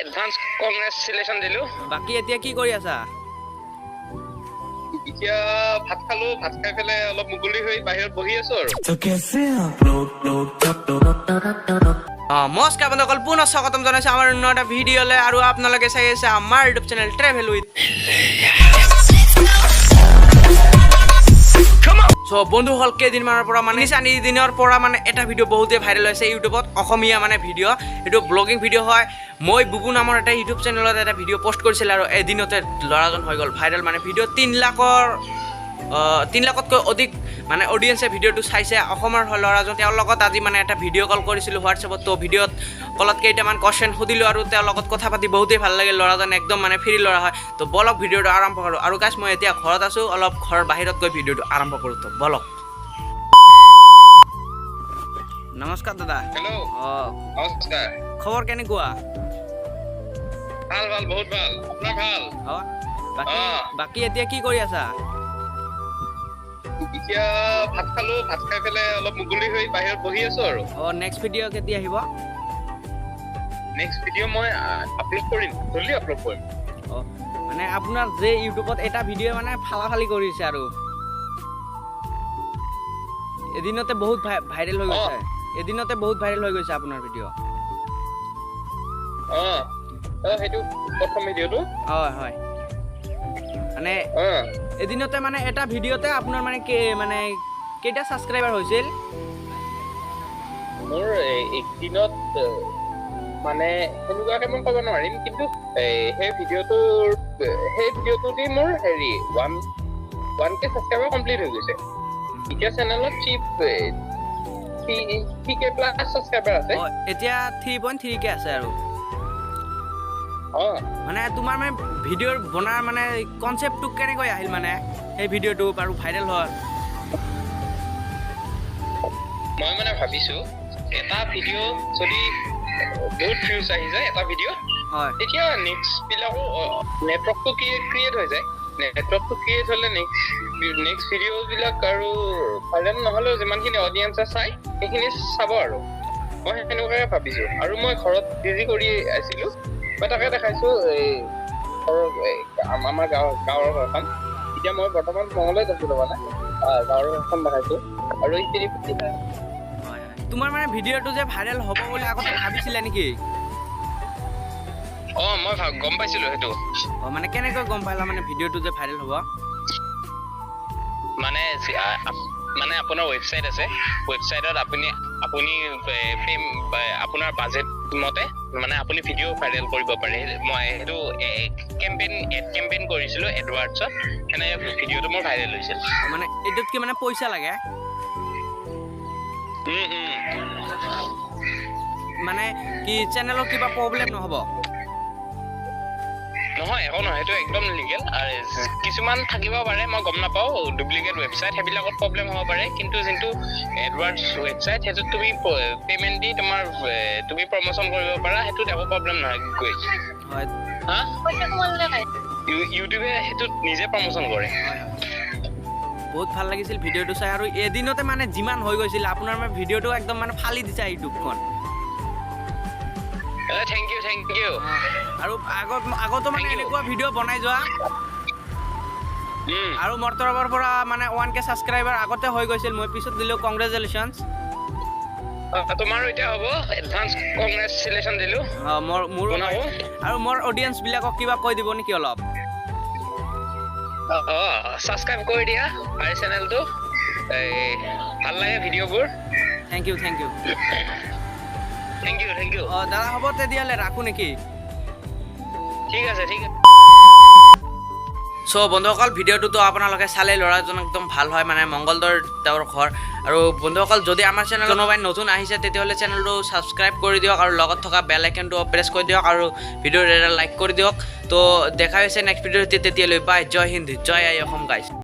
Advance congratulation দিলো। বাকি এতিয়া কি কৰি আছা? এতিয়া ভাত খালো, ভাত খাই পেলাই অলপ মুকলি হৈ বাহিৰত বহি আছো আৰু। নমস্কাৰ বন্ধুসকল, পুনৰ স্বাগতম জনাইছো আমাৰ অন্য এটা ভিডিঅ'লৈ। আৰু আপোনালোকে চাই আছে আমাৰ YouTube channel travel with. So বন্ধুসকল, কেইদিনমানৰ পৰা মানে দিনৰ পৰা মানে এটা ভিডিঅ' বহুতে ভাইৰেল হৈছে ইউটিউবত, অসমীয়া মানে ভিডিঅ'। এইটো ব্লগিং ভিডিঅ' হয়। মই বুবু নামৰ এটা ইউটিউব চেনেলত এটা ভিডিঅ' পষ্ট কৰিছিলোঁ আৰু এদিনতে ল'ৰাজন হৈ গ'ল ভাইৰেল। মানে ভিডিঅ' 3 লাখতকৈ অধিক মানে অডিয়েঞ্চে ভিডিঅ'টো চাইছে। অসমৰ ল'ৰাজন, তেওঁৰ লগত আজি মানে এটা ভিডিঅ' কল কৰিছিলোঁ হোৱাটছএপত। তো ভিডিঅ'ত কলত কেইটামান কুৱেশ্যন সুধিলোঁ আৰু তেওঁৰ লগত কথা পাতি বহুতেই ভাল লাগিল। ল'ৰাজন একদম মানে ফ্ৰী ল'ৰা হয়। তো বলক ভিডিঅ'টো আৰম্ভ কৰোঁ। আৰু গাইছ, মই এতিয়া ঘৰত আছোঁ, অলপ ঘৰৰ বাহিৰত গৈ ভিডিঅ'টো আৰম্ভ কৰোঁ। তো বলক। নমস্কাৰ দাদা। হেল্ল'। নমস্কাৰ। খবৰ কেনেকুৱা? ভাল ভাল, বহুত ভাল। আপোনাৰ ভাল? বাকী এতিয়া কি কৰি আছা? এতিয়া ভাত খালো, ভাত খাই পেলাই অলপ মুকলি হৈ বাহিৰত বহি আছো আৰু। নেক্সট ভিডিঅ' কেতিয়া আহিব? নেক্সট ভিডিঅ' মই আপলোড কৰিম, জলদি আপলোড কৰিম। মানে আপোনাৰ যে ইউটিউবত এটা ভিডিঅ' মানে ফালি কৰিছে আৰু এদিনতে বহুত ভাইৰেল হৈ গৈছে। আপোনাৰ ভিডিঅ'। সেইটো প্ৰথম ভিডিঅ'টো। হয়। মানে এদিনতে মানে এটা ভিডিঅ'তে আপোনাৰ মানে কেইটা ছাবস্ক্ৰাইবাৰ হৈছিল? মোৰ একদিনত মানে সেনেকুৱাকে মই ক'ব নোৱাৰিম, কিন্তু সেই ভিডিঅ'টো দি মোৰ 1K ছাবস্ক্ৰাইবাৰ কমপ্লিট হৈ গৈছে। এতিয়া চেনেলত 3K প্লাছ ছাবস্ক্ৰাইবাৰ আছে। এতিয়া 3.3K আছে আৰু। মানে তোমাৰ মানে ভিডিঅ'ৰ বনাৰ মানে কনচেপ্টটো কেনেকৈ আহিল, মানে সেই ভিডিঅ'টো আৰু ভাইৰেল হ'ল? মই মানে ভাবিছো এটা ভিডিঅ' যদি বহুত ভিউজ আহি যায় এটা ভিডিঅ', তেতিয়া নেক্সট বিলাকো নেটৱৰ্কটো ক্ৰিয়েট হৈ যায়। নেটৱৰ্কটো ক্ৰিয়েট হ'লে নেক্সট ভিডিঅ' বিলাক আৰু ভাইৰেল নহ'লেও যিমানখিনি অডিয়েঞ্চে চাই সেইখিনি চাব আৰু। মই সেনেকুৱাকে ভাবিছো। আৰু মই ঘৰত বিজি কৰি আছিলো, মই তাকে দেখাইছো আমাৰ গাঁৱৰ ঘৰখন। এতিয়া মই বৰ্তমান মঙলদৈত আছিলো, মানে গাঁৱৰ ঘৰখন দেখাইছো। আৰু তোমাৰ মানে ভিডিঅ'টো যে ভাইৰেল হ'ব বুলি আগতে ভাবিছিলা নেকি? মই গম পাইছিলো সেইটো। মানে কেনেকৈ গম পালা মানে ভিডিঅ'টো যে ভাইৰেল হ'ব? মানে আপোনাৰ ৱেবছাইট আছে, ৱেবছাইটত আপুনি আপোনাৰ বাজেট মতে মানে আপুনি ভিডিঅ' ভাইৰেল কৰিব পাৰে। মই সেইটো এড কেম্পেইন কৰিছিলো এডৱাৰ্ডছত, সেনেকে ভিডিঅ'টো মোৰ ভাইৰেল হৈছিল। মানে এইটোত কি মানে পইচা লাগে? মানে কি চেনেলৰ কিবা প্ৰব্লেম নহ'ব? নহয়, একো নহয়, সেইটো একদম লিগেল। কিছুমান থাকিব পাৰে, মই গম নাপাওঁ, ডুপ্লিকেট ৱেবছাইট, সেইবিলাকত প্ৰব্লেম হ'ব পাৰে। কিন্তু যোনটো এডৱাৰ্ডছ ৱেবছাইট, সেইটোত তুমি পে'মেণ্ট দি তুমি প্ৰমোচন কৰিব পাৰা, সেইটোত একো প্ৰব্লেম নহয়। ইউটিউবে সেইটোত নিজে প্ৰমোচন কৰে। বহুত ভাল লাগিছিল ভিডিঅ'টো চাই। আৰু এদিনতে মানে যিমান হৈ গৈছিল, আপোনাৰ মানে ভিডিঅ'টো একদম মানে ফালি দিছে ইউটিউবখন। Thank U. আৰু আগতো মানে এনেকুৱা ভিডিঅ' বনাই যোৱা। আৰু মোৰ তৰফৰ পৰা মানে 1K ছাবস্ক্ৰাইবাৰ আগতে হৈ গৈছিল, মই পিছত দিলোঁ কংগ্ৰেচুলেশ্যনছ। তোমাৰো এতিয়া হ'ব, এডভান্স কংগ্ৰেচুলেশ্যন দিলো। আৰু মোৰ অডিয়েঞ্চ বিলাকক কিবা কৈ দিব নেকি অলপ? ছাবস্ক্ৰাইব কৰি দিয়া আমাৰ চেনেলটো, ভাল লাগে ভিডিঅ'বোৰ। Thank you. Thank you. দাদা হ'ব তেতিয়াহ'লে ৰাখো নেকি? ঠিক আছে। চ' বন্ধুসকল, ভিডিঅ'টোতো আপোনালোকে চালে, ল'ৰাজন একদম ভাল হয়, মানে মংগলদৈৰ তেওঁৰ ঘৰ। আৰু বন্ধুসকল, যদি আমাৰ চেনেল কোনোবাই নতুন আহিছে তেতিয়াহ'লে চেনেলটো ছাবস্ক্ৰাইব কৰি দিয়ক আৰু লগত থকা বেল আইকনটো প্ৰেছ কৰি দিয়ক আৰু ভিডিঅ'টো এটা লাইক কৰি দিয়ক। তো দেখা হৈছে নেক্সট ভিডিঅ'ত। তেতিয়ালৈ বাই, জয় হিন্দ, জয় আই অসম গাইছ।